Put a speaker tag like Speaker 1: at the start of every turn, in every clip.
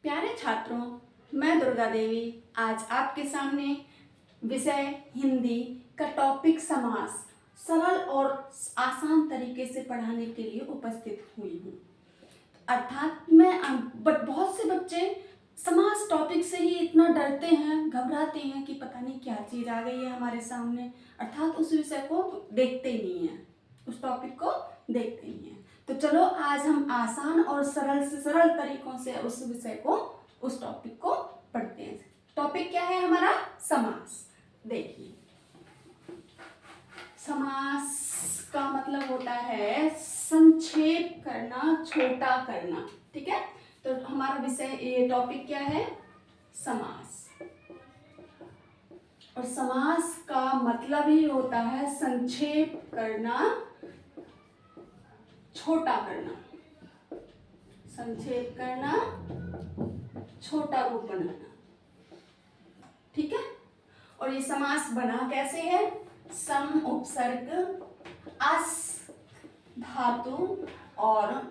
Speaker 1: प्यारे छात्रों, मैं दुर्गा देवी आज आपके सामने विषय हिंदी का टॉपिक समास सरल और आसान तरीके से पढ़ाने के लिए उपस्थित हुई हूँ। अर्थात बहुत से बच्चे समास टॉपिक से ही इतना डरते हैं, घबराते हैं कि पता नहीं क्या चीज़ आ गई है हमारे सामने, अर्थात उस विषय को देखते ही नहीं है, उस टॉपिक को देखते नहीं है। तो चलो आज हम आसान और सरल से सरल तरीकों से उस विषय को, उस टॉपिक को पढ़ते हैं। टॉपिक क्या है हमारा? समास। देखिए, समास का मतलब होता है संक्षेप करना, छोटा करना। ठीक है, तो हमारा विषय, ये टॉपिक क्या है? समास। और समास का मतलब ही होता है संक्षेप करना, छोटा करना, संक्षेप करना, छोटा रूप बनाना। ठीक है, और ये समास बना कैसे है? सम, उपसर्ग, अस धातु और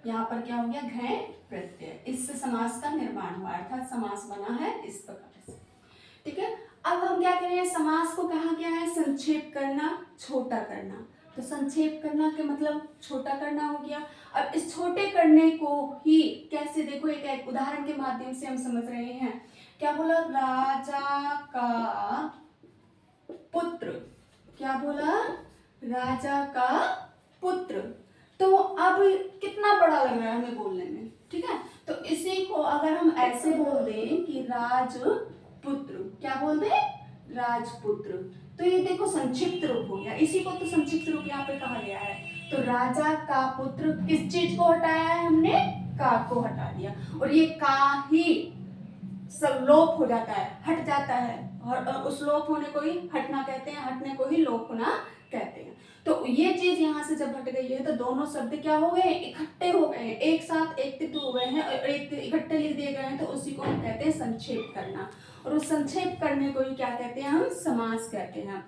Speaker 1: यहाँ पर क्या हो गया? घय प्रत्यय। इससे समास का निर्माण हुआ, अर्थात समास बना है इस प्रकार से। ठीक है, अब हम क्या करें? समास को कहा गया है संक्षेप करना, छोटा करना। तो संक्षेप करना के मतलब छोटा करना हो गया। अब इस छोटे करने को ही कैसे, देखो एक उदाहरण के माध्यम से हम समझ रहे हैं। क्या बोला? राजा का पुत्र। क्या बोला? राजा का पुत्र। तो अब कितना बड़ा लग रहा है हमें बोलने में। ठीक है, तो इसी को अगर हम ऐसे बोल दें कि राजपुत्र, क्या बोल दें? राजपुत्र, तो ये देखो संक्षिप्त रूप हो गया। इसी को तो संक्षिप्त रूप यहाँ पे कहा गया है। तो राजा का पुत्र, किस चीज को हटाया है हमने? का को हटा दिया, और ये का ही सब लोप हो जाता है, हट जाता है, और उस लोप होने को ही हटना कहते हैं, हटने को ही लोप होना कहते हैं। तो ये चीज यहाँ से जब हट गई है तो दोनों शब्द क्या हो गए? इकट्ठे हो गए हैं, एक साथ एकत्रित हो गए हैं और एक इकट्ठे लिख दिए गए हैं। तो उसी को हम कहते हैं संक्षेप करना, और उस संक्षेप करने को ही क्या कहते हैं? हम समास कहते हैं।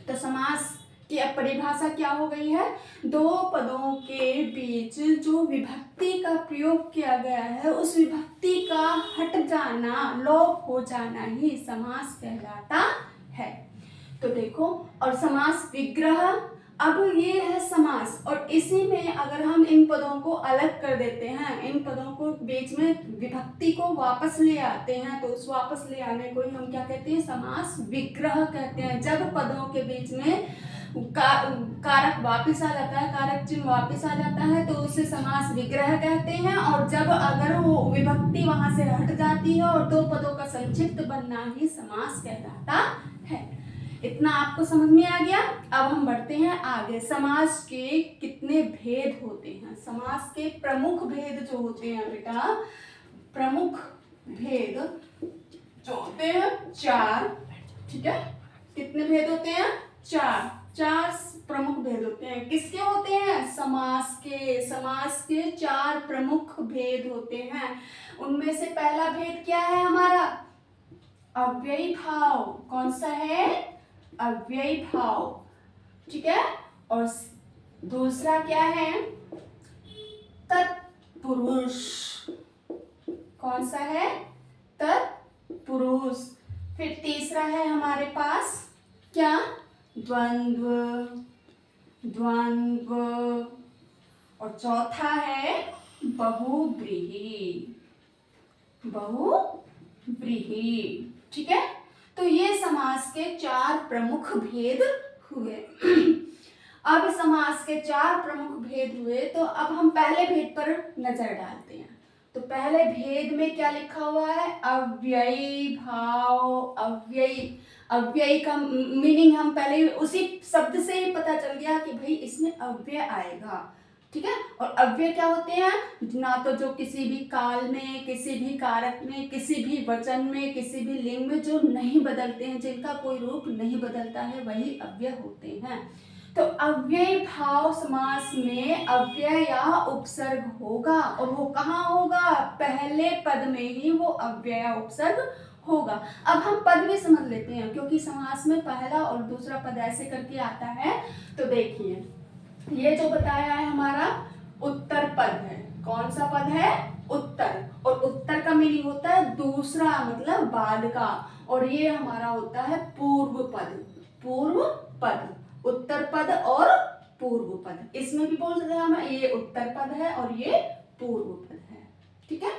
Speaker 1: तो समास की अब परिभाषा क्या हो गई है? दो पदों के बीच जो विभक्ति का प्रयोग किया गया है, उस विभक्ति का हट जाना, लोप हो जाना ही समास कहलाता है। तो देखो, और समास विग्रह, अब ये है समास, और इसी में अगर हम इन पदों को अलग कर देते हैं, इन पदों को बीच में विभक्ति को वापस ले आते हैं, तो उस वापस ले आने को ही हम क्या कहते हैं? समास विग्रह कहते हैं। जब पदों के बीच में कारक वापस आ जाता है, कारक चिन्ह वापस आ जाता है, तो उसे समास विग्रह कहते हैं। और जब अगर वो विभक्ति वहां से हट जाती है और दो पदों का संक्षिप्त बनना ही समास कहलाता है। इतना आपको समझ में आ गया? अब हम बढ़ते हैं आगे। समास के कितने भेद होते हैं? समास के प्रमुख भेद जो होते हैं बेटा, प्रमुख भेद जो होते हैं 4। ठीक है, कितने भेद होते हैं? 4 प्रमुख भेद होते हैं। किसके होते हैं? समास के। समास के 4 प्रमुख भेद होते हैं। उनमें से पहला भेद क्या है हमारा? अव्ययी भाव। कौन सा है? अव्ययी भाव। ठीक है, और दूसरा क्या है? तत्पुरुष। कौन सा है? तत्पुरुष। फिर तीसरा है हमारे पास क्या? द्वंद्व। द्वंद्व। और चौथा है बहुव्रीहि। बहुव्रीहि। ठीक है, तो ये समास के 4 प्रमुख भेद हुए। अब समास के 4 प्रमुख भेद हुए, तो अब हम पहले भेद पर नजर डालते हैं। तो पहले भेद में क्या लिखा हुआ है? अव्ययी भाव। अव्ययी, अव्ययी का मीनिंग हम पहले उसी शब्द से ही पता चल गया कि भाई इसमें अव्यय आएगा। ठीक है, और अव्यय क्या होते हैं? ना तो जो किसी भी काल में, किसी भी कारक में, किसी भी वचन में, किसी भी लिंग में जो नहीं बदलते हैं, जिनका कोई रूप नहीं बदलता है, वही अव्यय होते हैं। तो अव्ययी भाव समास में अव्यय या उपसर्ग होगा, और वो कहाँ होगा? पहले पद में ही वो अव्यय या उपसर्ग होगा। अब हम पद भी समझ लेते हैं, क्योंकि समास में पहला और दूसरा पद ऐसे करके आता है। तो देखिए, ये जो बताया है हमारा उत्तर पद है। कौन सा पद है? उत्तर। और उत्तर का का मीनिंग होता है दूसरा, मतलब बाद का, और ये हमारा होता है पूर्व पद। पूर्व पद, उत्तर पद और पूर्व पद, इसमें भी बोल सकते हैं हम ये उत्तर पद है और ये पूर्व पद है। ठीक है,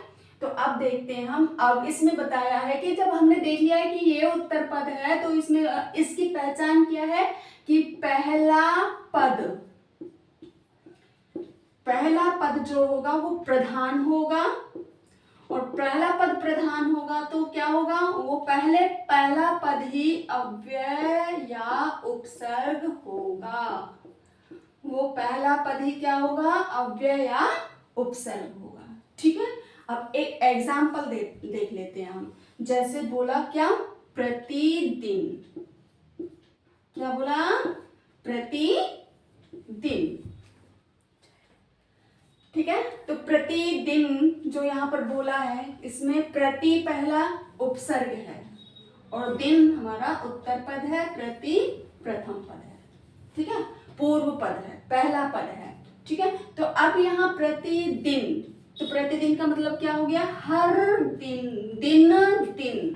Speaker 1: तो अब देखते हैं हम। अब इसमें बताया है कि जब हमने देख लिया है कि ये उत्तर पद है तो इसमें इसकी पहचान क्या है कि पहला पद जो होगा वो प्रधान होगा, और पहला पद प्रधान होगा तो क्या होगा, वो पहला पद ही अव्यय या उपसर्ग होगा। वो पहला पद ही क्या होगा, अव्यय या उपसर्ग होगा। ठीक है, अब एक एग्जाम्पल देख लेते हैं हम। जैसे बोला क्या, प्रतिदिन, क्या बोला, प्रतिदिन। ठीक है, तो प्रतिदिन जो यहाँ पर बोला है, इसमें प्रति पहला उपसर्ग है और दिन हमारा उत्तर पद है, प्रति प्रथम पद है। ठीक है, पूर्व पद है, पहला पद है। ठीक है, तो अब यहाँ प्रतिदिन, तो प्रतिदिन का मतलब क्या हो गया, हर दिन, दिन दिन,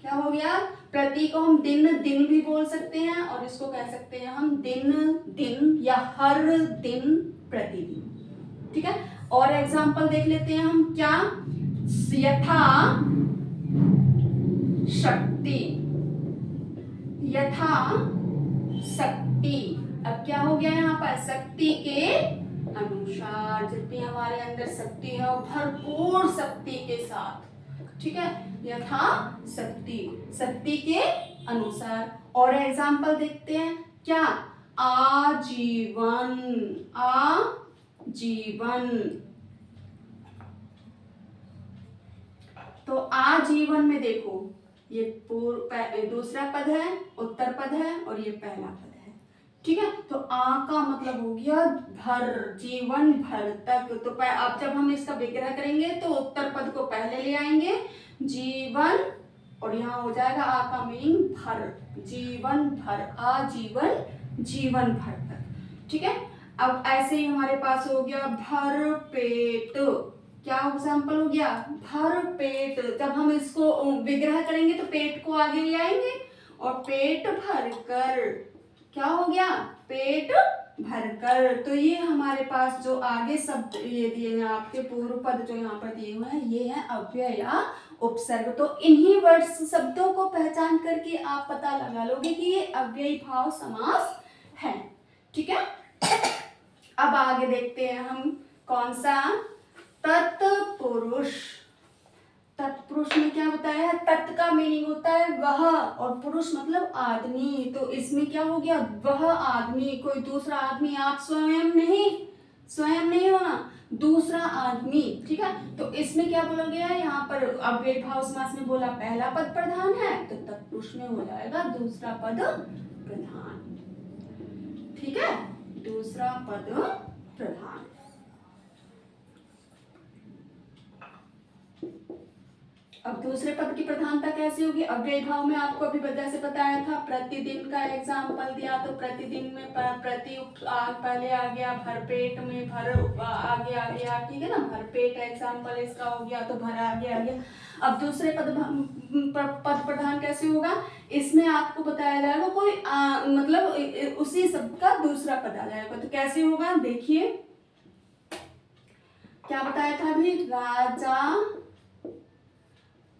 Speaker 1: क्या हो गया, प्रति को हम दिन दिन भी बोल सकते हैं और इसको कह सकते हैं हम दिन दिन या हर दिन, प्रतिदिन। ठीक है, और एग्जाम्पल देख लेते हैं हम। क्या, यथा शक्ति, यथा शक्ति। अब क्या हो गया यहाँ पर, शक्ति के अनुसार, जितनी हमारे अंदर शक्ति है वो भरपूर शक्ति के साथ। ठीक है, यथा शक्ति, शक्ति के अनुसार। और एग्जाम्पल देखते हैं। क्या, आजीवन, आजीवन। तो आजीवन में देखो, ये दूसरा पद है, उत्तर पद है और ये पहला पद है। ठीक है, तो आ का मतलब हो गया भर, जीवन भर तक। तो अब जब हम इसका विग्रह करेंगे तो उत्तर पद को पहले ले आएंगे, जीवन, और यहाँ हो जाएगा आ का मीनिंग भर, जीवन भर, आजीवन, जीवन भर तक। ठीक है, अब ऐसे ही हमारे पास हो गया भर पेट। क्या एग्जाम्पल हो गया, भर पेट। जब हम इसको विग्रह करेंगे तो पेट को आगे ले आएंगे, और पेट भर कर, क्या हो गया, पेट भरकर। तो ये हमारे पास जो आगे शब्द ये दिए हैं आपके, पूर्व पद जो यहाँ पर दिए हुए हैं, ये है अव्यय या उपसर्ग। तो इन्हीं वर्ड्स शब्दों को पहचान करके आप पता लगा लोगे कि ये अव्ययी भाव समास है। ठीक है, अब आगे देखते हैं हम कौन सा, तत्पुरुष। तत्पुरुष में क्या बताया है, तत् का मीनिंग होता है वह, और पुरुष मतलब आदमी। तो इसमें क्या हो गया, वह आदमी, कोई दूसरा आदमी, आप स्वयं नहीं होना, दूसरा आदमी। ठीक है, तो इसमें क्या बोला गया है यहाँ पर, अव्ययी भाव समास में बोला पहला पद प्रधान है, तो तत्पुरुष में हो जाएगा दूसरा पद प्रधान। ठीक है, दूसरा पद प्रधान। अब दूसरे पद की प्रधानता कैसे होगी, अव्ययी भाव में आपको अभी जैसे बताया था, प्रतिदिन का एग्जाम्पल दिया, तो प्रतिदिन में प्रति पहले आ गया, भरपेट में भर आगे आ गया। ठीक है ना, भरपेट एग्जाम्पल इसका हो गया, तो भर आगे आ गया। अब दूसरे पद प्रधान कैसे होगा, इसमें आपको बताया जाएगा कोई मतलब उसी शब्द का दूसरा पद आ जाएगा। तो कैसे होगा, देखिए क्या बताया था अभी, राजा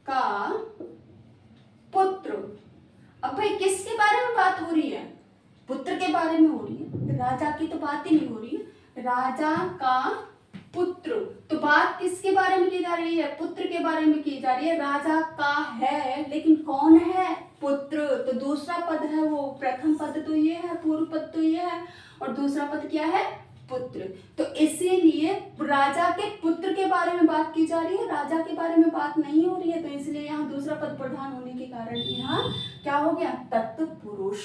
Speaker 1: का पुत्र। अब भाई किसके बारे में बात हो रही है, पुत्र के बारे में हो रही है, राजा की तो बात ही नहीं हो रही है। राजा का पुत्र, तो बात किसके बारे में की जा रही है, पुत्र के बारे में की जा रही है। राजा का है, लेकिन कौन है, पुत्र। तो दूसरा पद है वो, प्रथम पद तो ये है, पूर्व पद तो ये है, और दूसरा पद क्या है, पुत्र। तो इसीलिए राजा के पुत्र के बारे में बात की जा रही है, राजा के बारे में बात नहीं हो रही है। तो इसलिए यहाँ दूसरा पद प्रधान होने के कारण यहाँ क्या हो गया, तत्पुरुष।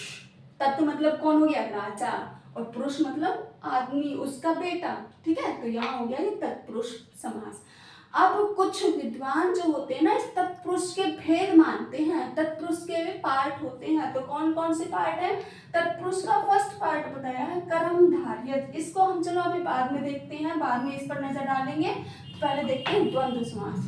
Speaker 1: तत्व मतलब कौन हो गया, राजा, और पुरुष मतलब आदमी, उसका बेटा। ठीक है, तो यहाँ हो गया ये तत्पुरुष समास। अब कुछ विद्वान जो होते हैं ना, इस तत्पुरुष के भेद मानते हैं, तत्पुरुष के पार्ट होते हैं। तो कौन कौन से पार्ट है, तत्पुरुष का फर्स्ट पार्ट बताया है कर्मधारय। इसको हम चलो अभी बाद में देखते हैं, बाद में इस पर नजर डालेंगे। तो पहले देखते हैं द्वंद्व समास।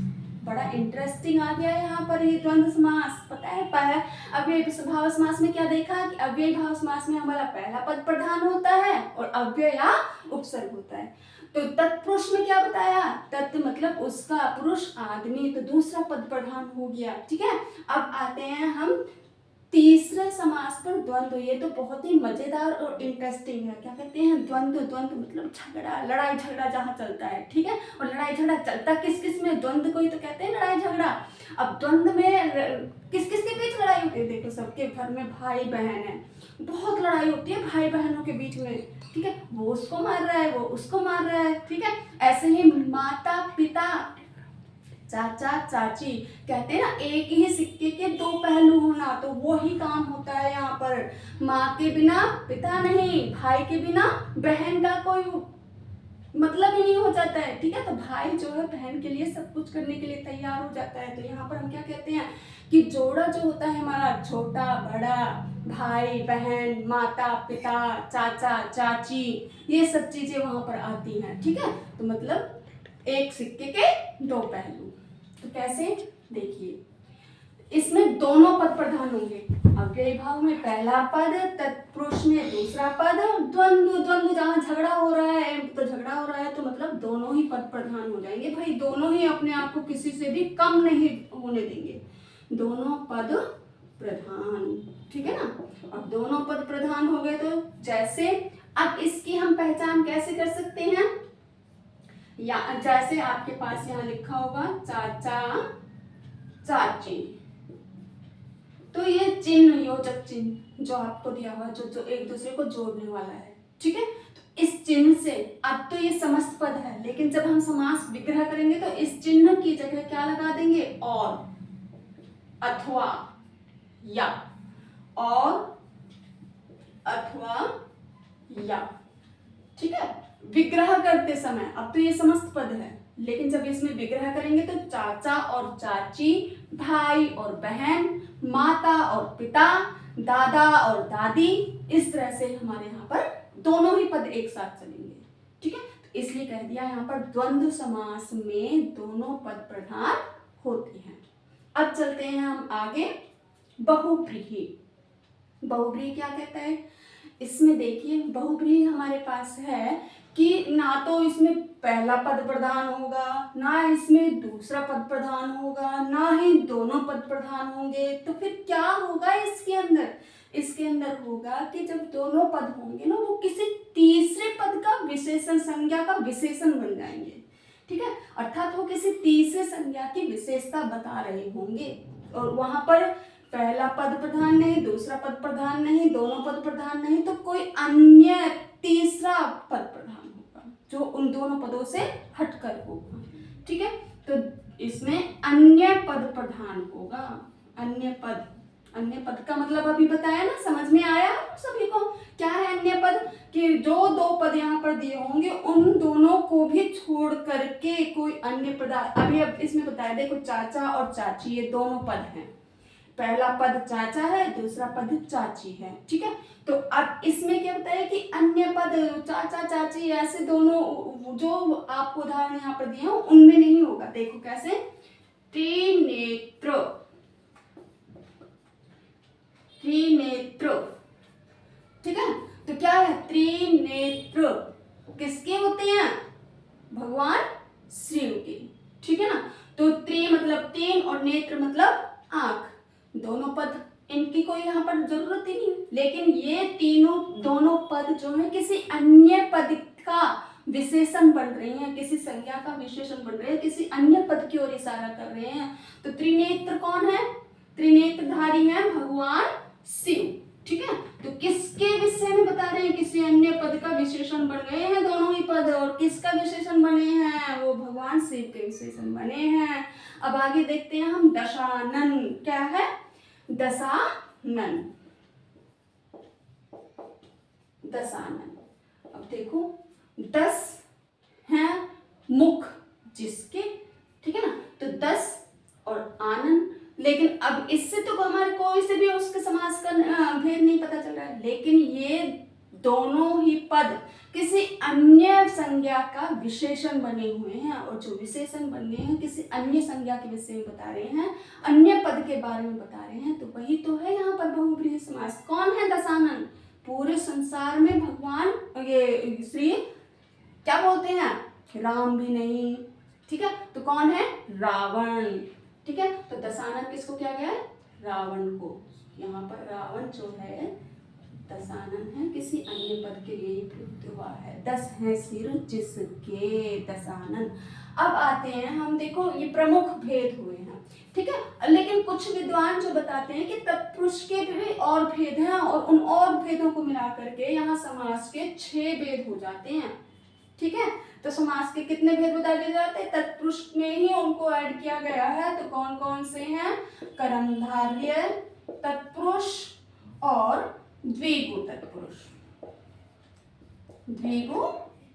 Speaker 1: बड़ा इंटरेस्टिंग आ गया है यहाँ पर ये द्वंद्व समास। पता है अव्ययी भाव समास में क्या देखा कि अव्ययी भाव समास में हमारा पहला पद प्रधान होता है और अव्यय या उपसर्ग होता है। तो तत्पुरुष में क्या बताया, तत् मतलब उसका, पुरुष आदमी, तो दूसरा पद प्रधान हो गया। ठीक है, अब आते हैं हम तीसरे समास पर, द्वंद्व। ये तो बहुत ही मजेदार और इंटरेस्टिंग है। क्या कहते हैं, द्वंद्व। द्वंद्व मतलब झगड़ा, लड़ाई झगड़ा जहाँ चलता है। ठीक है, और लड़ाई झगड़ा चलता किस किस में, द्वंद्व को ही तो कहते हैं लड़ाई झगड़ा। अब द्वंद्व में किस किस के बीच लड़ाई होती है, देखो सबके घर में भाई बहन है, बहुत लड़ाई होती है भाई बहनों के बीच में। ठीक है, वो उसको मार रहा है, वो उसको मार रहा है। ठीक है, ऐसे ही माता पिता, चाचा चाची, कहते हैं ना एक ही सिक्के के दो पहलू होना, तो वो ही काम होता है यहाँ पर। माँ के बिना पिता नहीं, भाई के बिना बहन का कोई मतलब ही नहीं हो जाता है। ठीक है, तो भाई जो है बहन के लिए सब कुछ करने के लिए तैयार हो जाता है। तो यहाँ पर हम क्या कहते हैं कि जोड़ा जो होता है हमारा, छोटा बड़ा, भाई बहन, माता पिता, चाचा चाची, ये सब चीजें वहां पर आती हैं। ठीक है, तो मतलब एक सिक्के के दो पहलू। तो कैसे, देखिए इसमें दोनों पद प्रधान होंगे। अव्ययी भाव में पहला पद, तत्पुरुष में दूसरा पद, द्वंद्व। द्वंद्व जहाँ झगड़ा हो रहा है, तो झगड़ा हो रहा है तो मतलब दोनों ही पद प्रधान हो जाएंगे। भाई दोनों ही अपने आप को किसी से भी कम नहीं होने देंगे, दोनों पद प्रधान। ठीक है ना, अब दोनों पद प्रधान हो गए तो जैसे, अब इसकी हम पहचान कैसे कर सकते हैं, या जैसे आपके पास यहाँ लिखा होगा चाचा चाची, तो ये चिन्ह, योजक चिन्ह जो आपको दिया हुआ, जो एक दूसरे को जोड़ने वाला है। ठीक है, तो इस चिन्ह से, अब तो ये समस्त पद है, लेकिन जब हम समास विग्रह करेंगे तो इस चिन्ह की जगह क्या लगा देंगे, और, अथवा, या, और, अथवा, या। ठीक है, विग्रह करते समय, अब तो ये समस्त पद है, लेकिन जब इसमें विग्रह करेंगे तो चाचा और चाची, भाई और बहन, माता और पिता, दादा और दादी, इस तरह से हमारे यहाँ पर दोनों ही पद एक साथ चलेंगे। ठीक है, तो इसलिए कह दिया यहाँ पर द्वंद्व समास में दोनों पद प्रधान होते हैं। अब चलते हैं हम आगे, बहुव्रीहि। बहुव्रीहि क्या कहता है, इसमें देखिए बहुव्रीहि हमारे पास है कि ना तो इसमें पहला पद प्रधान होगा, ना इसमें दूसरा पद प्रधान होगा, ना ही दोनों पद प्रधान होंगे। तो फिर क्या होगा इसके अंदर, इसके अंदर होगा कि जब दोनों पद होंगे ना, वो किसी तीसरे पद का विशेषण, संज्ञा का विशेषण बन जाएंगे। ठीक है, अर्थात वो किसी तीसरे संज्ञा की विशेषता बता रहे होंगे, और वहां पर पहला पद प्रधान नहीं, दूसरा पद प्रधान नहीं, दोनों पद प्रधान नहीं, तो कोई अन्य तीसरा पद प्रधान होगा जो उन दोनों पदों से हटकर होगा। ठीक है, तो इसमें अन्य पद प्रधान होगा। अन्य पद, अन्य पद का मतलब अभी बताया ना, समझ में आया आप सभी को क्या है अन्य पद, कि जो दो पद यहाँ पर दिए होंगे उन दोनों को भी छोड़ करके कोई अन्य पद, अभी अब इसमें बताया, देखो चाचा और चाची ये दोनों पद हैं, पहला पद चाचा है, दूसरा पद चाची है। ठीक है, तो अब इसमें क्या बताया कि अन्य पद, चाचा चाची ऐसे दोनों जो आपको उदाहरण यहाँ पर दिए हो उनमें नहीं होगा। देखो कैसे, त्रिनेत्र, त्रिनेत्र। ठीक है, तो क्या है, त्रिनेत्र किसके होते हैं, भगवान शिव के। ठीक है ना, तो त्रि मतलब तीन और नेत्र मतलब आंख, दोनों पद इनकी कोई यहाँ पर जरूरत ही नहीं, लेकिन ये तीनों दोनों पद जो है किसी अन्य पद का विशेषण बन रहे हैं, किसी संज्ञा का विशेषण बन रहे हैं, किसी अन्य पद की ओर इशारा कर रहे हैं। तो त्रिनेत्र कौन है, त्रिनेत्रधारी है भगवान शिव। ठीक है, तो किसके विषय में बता रहे हैं, किसी अन्य पद का विशेषण बन रहे हैं दोनों ही पद, और किसका विशेषण बने हैं, वो भगवान शिव के विशेषण बने हैं। अब आगे देखते हैं हम, दशानन क्या है, दशानन, दशानन। अब देखो 10 हैं मुख जिसके, ठीक है ना, तो 10 और आनंद, लेकिन अब इससे तो हमारे कोई से भी उसके समास का भेद नहीं पता चल रहा है, लेकिन ये दोनों ही पद किसी अन्य संज्ञा का विशेषण बने हुए हैं, और जो विशेषण बने हैं किसी अन्य संज्ञा के विषय में बता रहे हैं, अन्य पद के बारे में बता रहे हैं, तो वही तो है यहाँ पर बहुव्रीहि समास। कौन है दशानन? पूरे संसार में भगवान ये श्री क्या बोलते हैं, राम भी नहीं, ठीक है, तो कौन है? रावण, ठीक है। तो दशानन किसको किया गया है? रावण को। यहाँ पर रावण जो है दशानन है, किसी अन्य पद के लिए प्रयुक्त हुआ है। 10 है सिर जिसके, दशानन। अब आते हैं हम, देखो ये प्रमुख भेद हुए हैं, ठीक है, लेकिन कुछ विद्वान जो बताते हैं कि तत्पुरुष के भी और भेद हैं, और उन और भेदों को मिला करके यहाँ समास के 6 भेद हो जाते हैं, ठीक है। तो समास के कितने भेद बता दिए जाते हैं? तत्पुरुष में ही उनको ऐड किया गया है। तो कौन कौन से हैं? कर्मधारय तत्पुरुष और द्विगु तत्पुरुष, द्विगु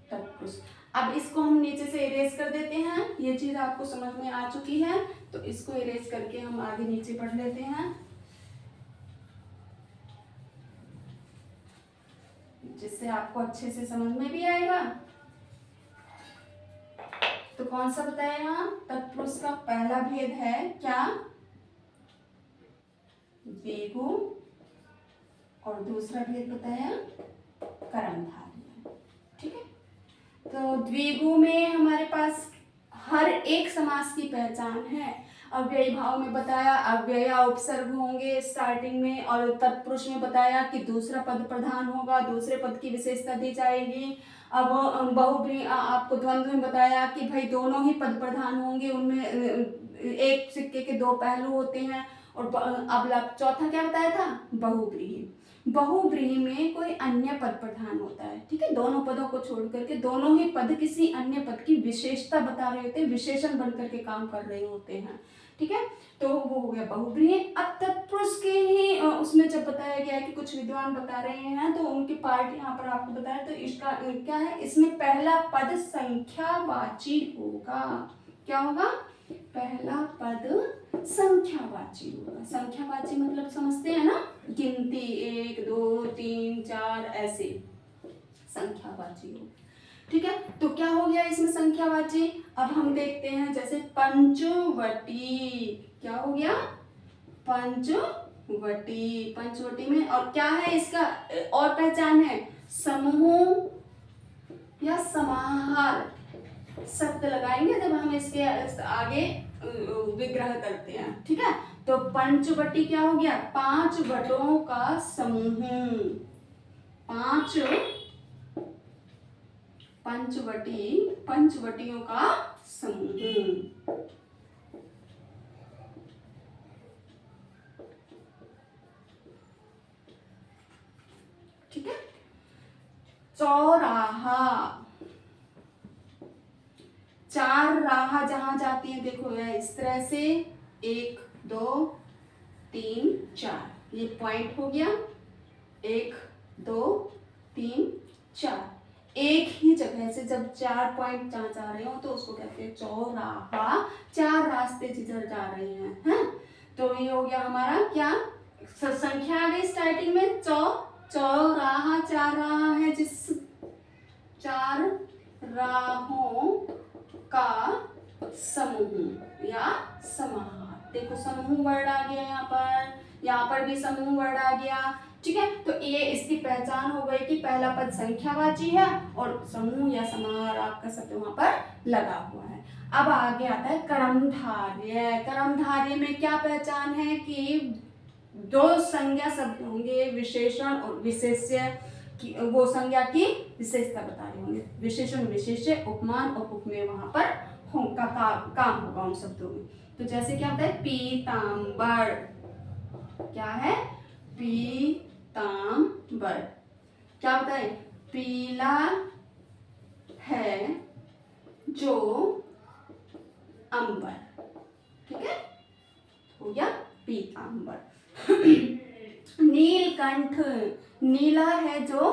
Speaker 1: तत्पुरुष। अब इसको हम नीचे से इरेज कर देते हैं, ये चीज आपको समझ में आ चुकी है, तो इसको इरेज करके हम आगे नीचे पढ़ लेते हैं, जिससे आपको अच्छे से समझ में भी आएगा। तो कौन सा बताया यहाँ? तत्पुरुष का पहला भेद है क्या? द्विगु, और दूसरा भेद बताया कर्मधारय, ठीक है। तो द्विगु में हमारे पास हर एक समास की पहचान है। अव्ययी भाव में बताया अव्यय उपसर्ग होंगे स्टार्टिंग में, और तत्पुरुष में बताया कि दूसरा पद प्रधान होगा, दूसरे पद की विशेषता दी जाएगी। अब बहुव्रीहि आपको द्वंद्व में बताया कि भाई दोनों ही पद प्रधान होंगे, उनमें एक सिक्के के 2 पहलू होते हैं। और अब चौथा क्या बताया था? बहुव्रीहि। बहुव्रीहि में कोई अन्य पद प्रधान होता है, ठीक है, दोनों पदों को छोड़ करके दोनों ही पद किसी अन्य पद की विशेषता बता रहे होते हैं, विशेषण बन करके काम कर रहे होते हैं, ठीक है। तो वो हो गया बहुव्रीहि। अब तत्पुरुष के ही उसमें जब बताया गया कि कुछ विद्वान बता रहे हैं, तो उनके पार्ट यहाँ पर आपको बताया, तो इसका क्या है, इसमें पहला पद संख्यावाची होगा। क्या होगा? पहला पद संख्यावाची होगा। संख्यावाची मतलब समझते हैं ना, गिनती 1 2 3 4 ऐसे संख्यावाची हो, ठीक है। तो क्या हो गया इसमें संख्यावाची? अब हम देखते हैं, जैसे पंचवटी, क्या हो गया? पंचवटी। पंचवटी में और क्या है इसका और पहचान है? समूह या समाहार शब्द लगाएंगे जब हम इसके आगे विग्रह करते हैं, ठीक है। तो पंचवटी क्या हो गया? 5 वटों का समूह। 5 पंचवटियों का समूह, ठीक है। चौराहा, 4 राह जहां जाती है, देखो इस तरह से 1 2 3 4, ये पॉइंट हो गया, 1 2 3 4, एक ही जगह से जब 4 पॉइंट जहाँ जा रहे हो तो उसको कहते हैं चौराहा। 4 रास्ते जिधर जा रहे हैं, तो ये हो गया हमारा क्या? संख्या आ गई स्टार्टिंग में, चौराहा, 4 राह है, जिस 4 राहों का समूह या समाहार। देखो समूह वर्ड आ गया यहाँ पर भी समूह वर्ड आ गया, ठीक है। तो ये इसकी पहचान हो गई कि पहला पद संख्यावाची है और समूह या समाहार आपका शब्द वहां पर लगा हुआ है। अब आगे आता है कर्मधारय। कर्मधारय में क्या पहचान है कि 2 संज्ञा शब्द होंगे, विशेषण और विशेष्य की, वो संज्ञा की विशेषता बता रहे होंगे। विशेषण विशेष्य उपमान और उपमेय वहां पर काम होगा उन शब्दों में। तो जैसे क्या होता है? पीतांबर, क्या है? पीतांबर, क्या होता है? पीला है जो अंबर, ठीक है, हो गया पीतांबर। नीलकंठ, नीला है जो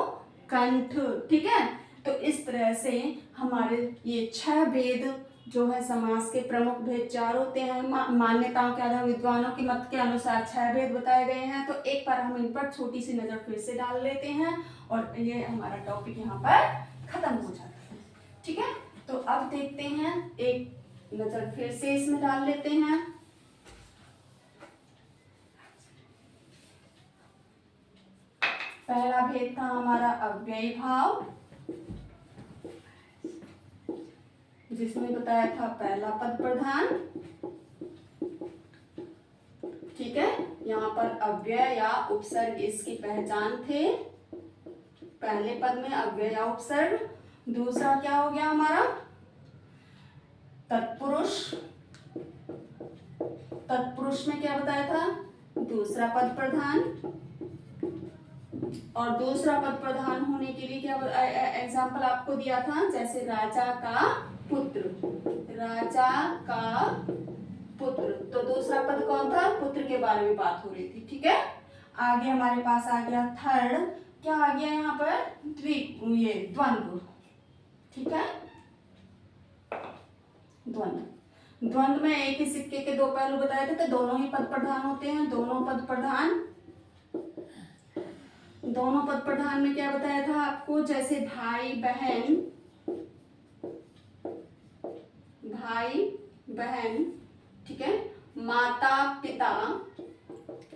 Speaker 1: कंठ, ठीक है। तो इस तरह से हमारे ये 6 भेद जो है समास के प्रमुख भेद 4 होते हैं। मान्यताओं के आधार, विद्वानों के मत के अनुसार 6 भेद बताए गए हैं। तो एक बार हम इन पर छोटी सी नजर फिर से डाल लेते हैं और ये हमारा टॉपिक यहाँ पर खत्म हो जाता है। ठीक है, तो अब देखते हैं, एक नजर फिर से इसमें डाल लेते हैं। पहला भेद था हमारा अव्ययी भाव, जिसमें बताया था पहला पद प्रधान। ठीक है, यहाँ पर अव्यय या उपसर्ग इसकी पहचान थे। पहले पद में अव्यय या उपसर्ग। दूसरा क्या हो गया हमारा, तत्पुरुष। तत्पुरुष में क्या बताया था, दूसरा पद प्रधान। और दूसरा पद प्रधान होने के लिए क्या एग्जाम्पल आपको दिया था, जैसे राजा का पुत्र, राजा का पुत्र, तो दूसरा पद कौन था, पुत्र के बारे में बात हो रही थी। ठीक है, आगे हमारे पास आ गया थर्ड, क्या आ गया यहाँ पर, ये द्वंद्व। ठीक है, द्वंद्व। द्वंद्व में एक ही सिक्के के दो पहलू बताए थे, तो दोनों ही पद प्रधान होते हैं, दोनों पद प्रधान। दोनों पद प्रधान में क्या बताया था आपको, जैसे भाई बहन, भाई बहन। ठीक है, माता पिता,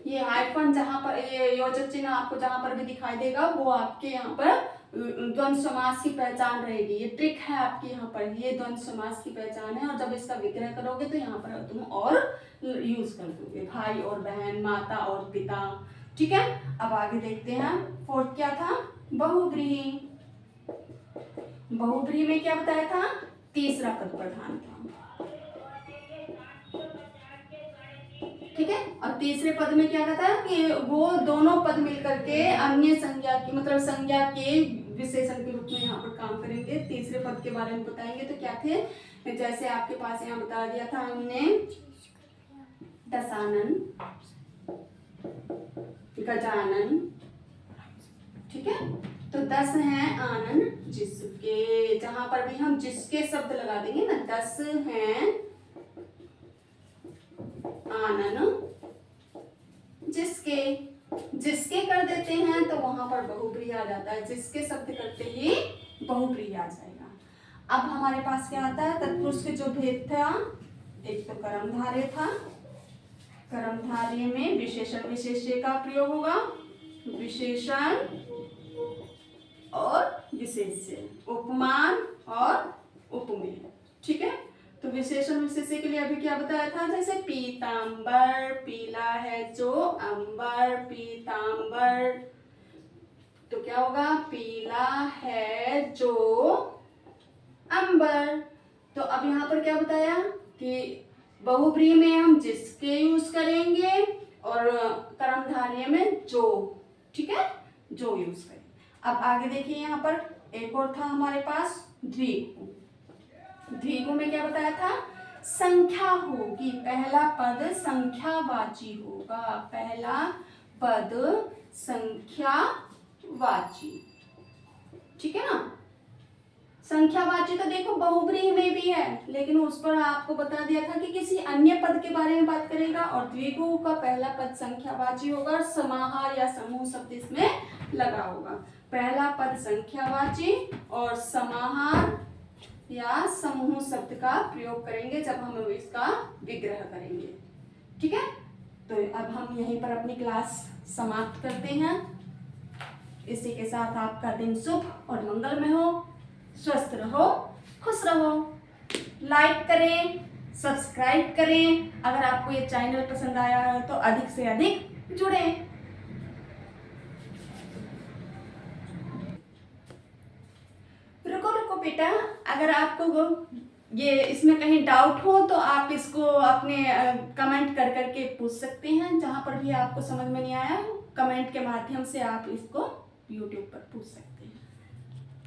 Speaker 1: ये हाइफन जहां पर, ये योजक चिन्ह आपको जहां पर भी दिखाई देगा, वो आपके यहाँ पर द्वंद्व समास की पहचान रहेगी। ये ट्रिक है आपकी यहाँ पर, ये द्वंद्व समास की पहचान है। और जब इसका विग्रह करोगे तो यहाँ पर तुम और यूज कर दोगे, भाई और बहन, माता और पिता। ठीक है, अब आगे देखते हैं, फोर्थ क्या था, बहुव्रीहि। बहुव्रीहि में क्या बताया था, तीसरा पद प्रधान था। ठीक है, और तीसरे पद में क्या कहता है कि वो दोनों पद मिलकर के अन्य संज्ञा की, मतलब संज्ञा के विशेषण के रूप में यहाँ पर काम करेंगे। तीसरे पद के बारे में बताएंगे तो क्या थे, जैसे आपके पास यहाँ बता दिया था हमने, दशानन, गजानन। ठीक है, तो 10 हैं आनन जिसके, जहां पर भी हम जिसके शब्द लगा देंगे ना, 10 हैं आनन जिसके, जिसके कर देते हैं तो वहां पर बहुव्रीहि आ जाता है, जिसके शब्द करते ही बहुव्रीहि आ जाएगा। अब हमारे पास क्या आता है, तत्पुरुष के जो भेद था, एक तो कर्मधारय था, कर्मधारय में विशेषण विशेष्य का प्रयोग होगा, विशेषण और विशेष्य, उपमान और उपमेय। ठीक है, तो विशेषण विशेष्य के लिए अभी क्या बताया था, जैसे पीतांबर, पीला है जो, अंबर, पीतांबर, तो क्या होगा, पीला है जो अंबर। तो अब यहाँ पर क्या बताया कि बहुव्रीहि में हम जिसके यूज करेंगे और कर्मधारय में जो। ठीक है, जो यूज करेंगे। अब आगे देखिए, यहाँ पर एक और था हमारे पास, द्विगु। द्विगु में क्या बताया था, संख्या होगी, पहला पद संख्यावाची होगा, पहला पद संख्यावाची। ठीक है ना, संख्यावाची तो देखो बहुव्रीहि में भी है, लेकिन उस पर आपको बता दिया था कि किसी अन्य पद के बारे में बात करेगा, और द्विगु का पहला पद संख्यावाची होगा और समाहार या समूह शब्द इसमें लगा होगा। पहला पद संख्यावाची और समाहार या समूह शब्द का प्रयोग करेंगे जब हम इसका विग्रह करेंगे। ठीक है, तो अब हम यहीं पर अपनी क्लास समाप्त करते हैं। इसी के साथ आपका दिन शुभ और मंगलमय हो, स्वस्थ रहो, खुश रहो। लाइक करें, सब्सक्राइब करें। अगर आपको ये चैनल पसंद आया है तो अधिक से अधिक जुड़ें। रुको बेटा, अगर आपको ये इसमें कहीं डाउट हो तो आप इसको अपने कमेंट कर करके पूछ सकते हैं। जहां पर भी आपको समझ में नहीं आया, कमेंट के माध्यम से आप इसको यूट्यूब पर पूछ सकते हैं।